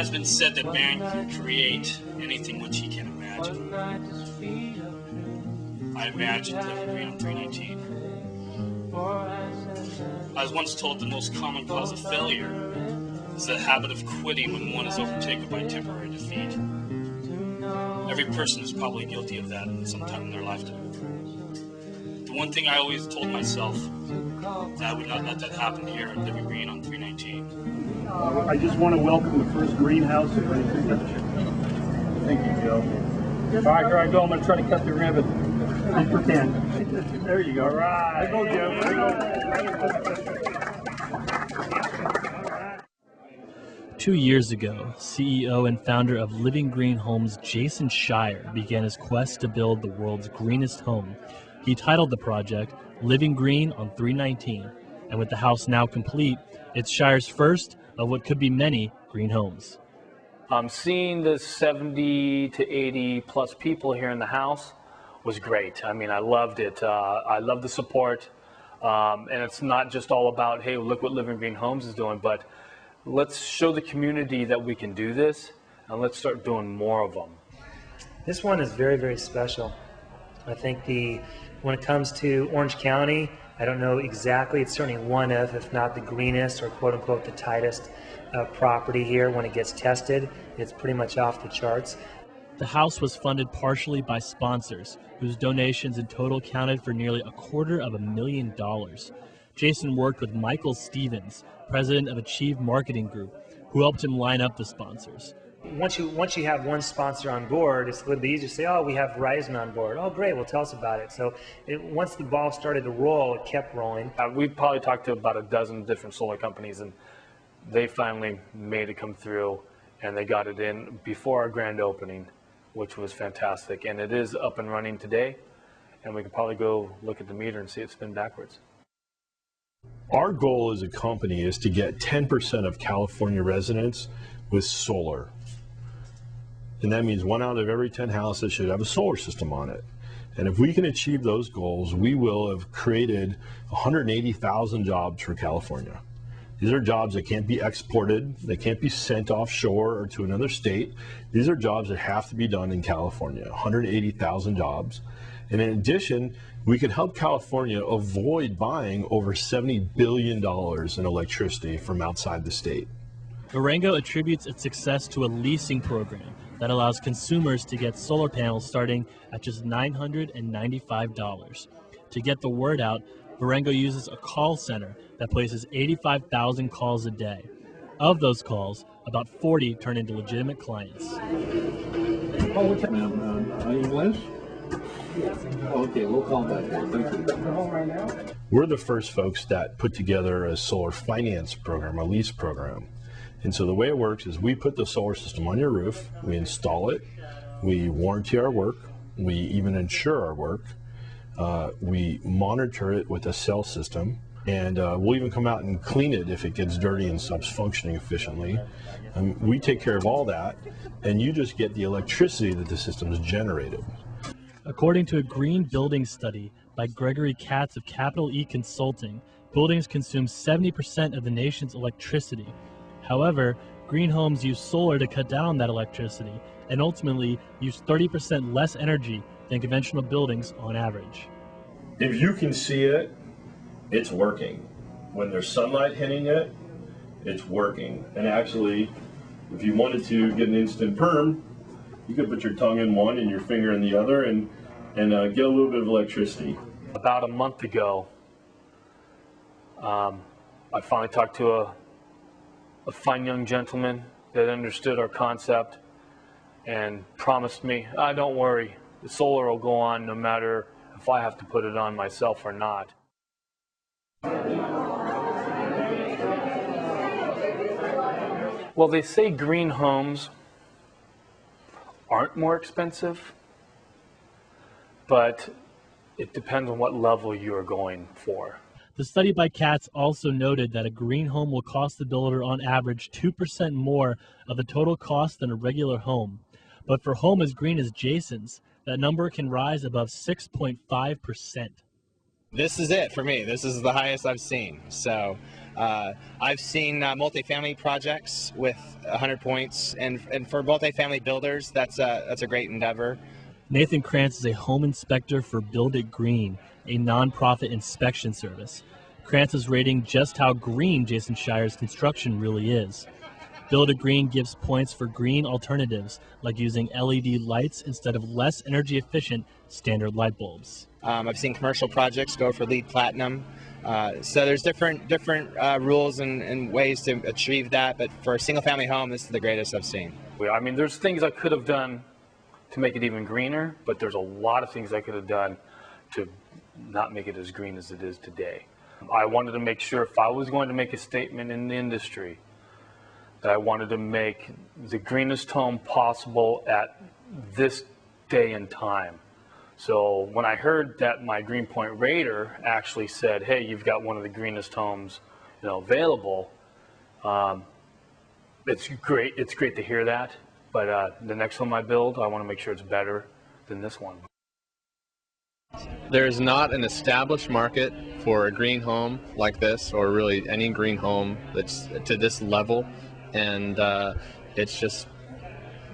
has been said that man can create anything which he can imagine. I imagined living green on 319. I was once told the most common cause of failure is the habit of quitting when one is overtaken by temporary defeat. Every person is probably guilty of that at some time in their lifetime. The one thing I always told myself that I would not let that happen here at Living Green on 319. I just want to welcome the first greenhouse. Thank you, Joe. All right, here I go. I'm going to try to cut the ribbon. Just pretend. There you go. All right. There you go, Joe. 2 years ago, CEO and founder of Living Green Homes, Jason Shire, began his quest to build the world's greenest home. He titled the project Living Green on 319, and with the house now complete, it's Shire's first of what could be many green homes. Seeing the 70 to 80 plus people here in the house was great. I mean, I loved it. I love the support, and it's not just all about, hey, look what Living Green Homes is doing, but let's show the community that we can do this, and let's start doing more of them. This one is very, very special. I think when it comes to Orange County, I don't know exactly, it's certainly one of, if not the greenest or quote unquote the tightest property here. When it gets tested, it's pretty much off the charts. The house was funded partially by sponsors, whose donations in total counted for nearly $250,000. Jason worked with Michael Stevens, president of Achieve Marketing Group, who helped him line up the sponsors. Once you have one sponsor on board, it's a little bit easier to say, oh, we have Verizon on board. Oh, great, well, tell us about it. So once the ball started to roll, it kept rolling. We probably talked to about a dozen different solar companies, and they finally made it come through, and they got it in before our grand opening, which was fantastic. And it is up and running today, and we can probably go look at the meter and see it spin backwards. Our goal as a company is to get 10% of California residents with solar. And that means 1 out of every 10 houses should have a solar system on it. And if we can achieve those goals, we will have created 180,000 jobs for California. These are jobs that can't be exported, they can't be sent offshore or to another state. These are jobs that have to be done in California, 180,000 jobs. And in addition, we can help California avoid buying over $70 billion in electricity from outside the state. Durango attributes its success to a leasing program that allows consumers to get solar panels starting at just $995. To get the word out, Durango uses a call center that places 85,000 calls a day. Of those calls, about 40 turn into legitimate clients. Oh, what's that, ma'am? English? Okay, we'll call back then. Thank you. You're home right now? We're the first folks that put together a solar finance program, a lease program. And so the way it works is we put the solar system on your roof, we install it, we warranty our work, we even insure our work, we monitor it with a cell system, and we'll even come out and clean it if it gets dirty and stops functioning efficiently. We take care of all that, and you just get the electricity that the system has generated. According to a green building study by Gregory Katz of Capital E Consulting, buildings consume 70% of the nation's electricity. However, green homes use solar to cut down on that electricity and ultimately use 30% less energy than conventional buildings on average. If you can see it, it's working. When there's sunlight hitting it, it's working. And actually, if you wanted to get an instant perm, you could put your tongue in one and your finger in the other and get a little bit of electricity. About a month ago, I finally talked to a fine young gentleman that understood our concept and promised me, don't worry, the solar will go on no matter if I have to put it on myself or not. Well, they say green homes aren't more expensive, but it depends on what level you are going for. The study by Katz also noted that a green home will cost the builder on average 2% more of the total cost than a regular home. But for home as green as Jason's, that number can rise above 6.5%. This is it for me. This is the highest I've seen. So I've seen multifamily projects with 100 points, and for multifamily builders, that's a great endeavor. Nathan Krantz is a home inspector for Build It Green, a nonprofit inspection service. Krantz is rating just how green Jason Shire's construction really is. Build It Green gives points for green alternatives, like using LED lights instead of less energy efficient standard light bulbs. I've seen commercial projects go for LEED Platinum. So there's different rules and ways to achieve that, but for a single family home, this is the greatest I've seen. I mean, there's things I could have done to make it even greener, but there's a lot of things I could have done to not make it as green as it is today. I wanted to make sure if I was going to make a statement in the industry, that I wanted to make the greenest home possible at this day and time. So when I heard that my Greenpoint Raider actually said, hey, you've got one of the greenest homes, available, it's great to hear that. But the next home I build, I want to make sure it's better than this one. There is not an established market for a green home like this, or really any green home that's to this level, and it's just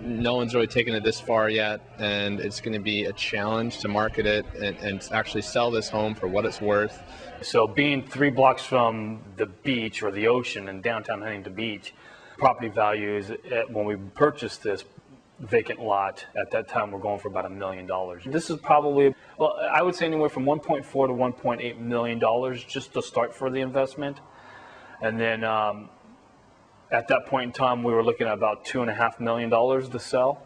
no one's really taken it this far yet, and it's going to be a challenge to market it and actually sell this home for what it's worth. So being 3 blocks from the beach or the ocean in downtown Huntington Beach, property values when we purchased this vacant lot at that time were going for about $1 million. This is probably, well, I would say anywhere from $1.4 to $1.8 million just to start for the investment. And then at that point in time, we were looking at about $2.5 million to sell.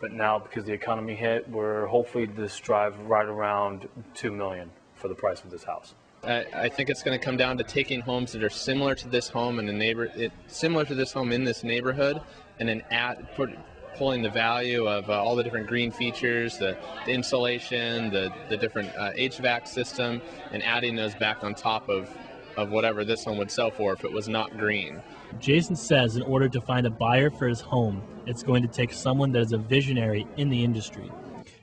But now, because the economy hit, we're hopefully this drive right around $2 million for the price of this house. I think it's going to come down to taking homes that are similar to this home in similar to this home in this neighborhood, and then pulling the value of all the different green features, the insulation, the different HVAC system, and adding those back on top of whatever this home would sell for if it was not green. Jason says in order to find a buyer for his home, it's going to take someone that is a visionary in the industry.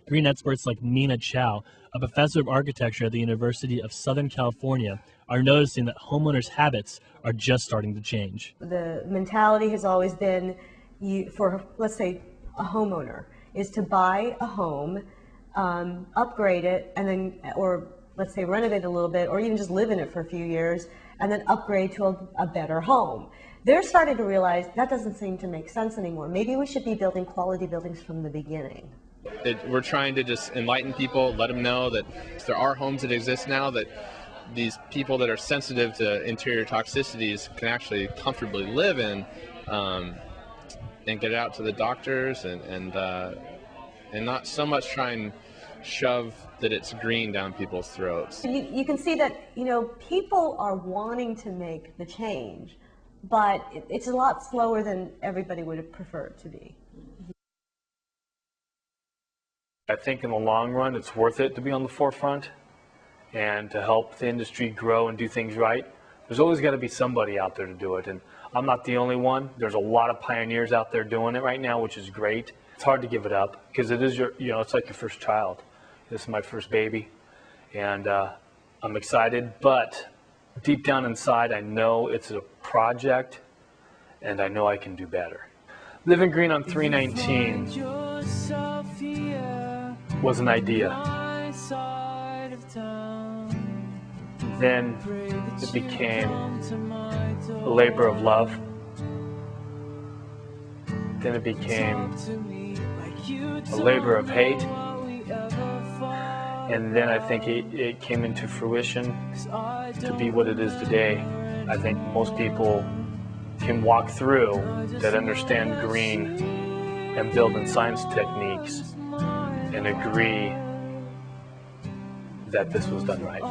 Green experts like Mina Chow, a professor of architecture at the University of Southern California, are noticing that homeowners' habits are just starting to change. The mentality has always been, for let's say a homeowner, is to buy a home, upgrade it, and then, or let's say renovate it a little bit, or even just live in it for a few years, and then upgrade to a better home. They're starting to realize that doesn't seem to make sense anymore. Maybe we should be building quality buildings from the beginning. We're trying to just enlighten people, let them know that there are homes that exist now that these people that are sensitive to interior toxicities can actually comfortably live in, and get out to the doctors and not so much try and shove that it's green down people's throats. You can see that, people are wanting to make the change, but it's a lot slower than everybody would have preferred to be. I think in the long run, it's worth it to be on the forefront and to help the industry grow and do things right. There's always got to be somebody out there to do it, and I'm not the only one. There's a lot of pioneers out there doing it right now, which is great. It's hard to give it up because it is it's like your first child. This is my first baby, and I'm excited, but deep down inside, I know it's a project, and I know I can do better. Living green on 319 was an idea. Then it became a labor of love. Then it became a labor of hate. And then I think it came into fruition to be what it is today. I think most people can walk through that understand green and building science techniques and agree that this was done right.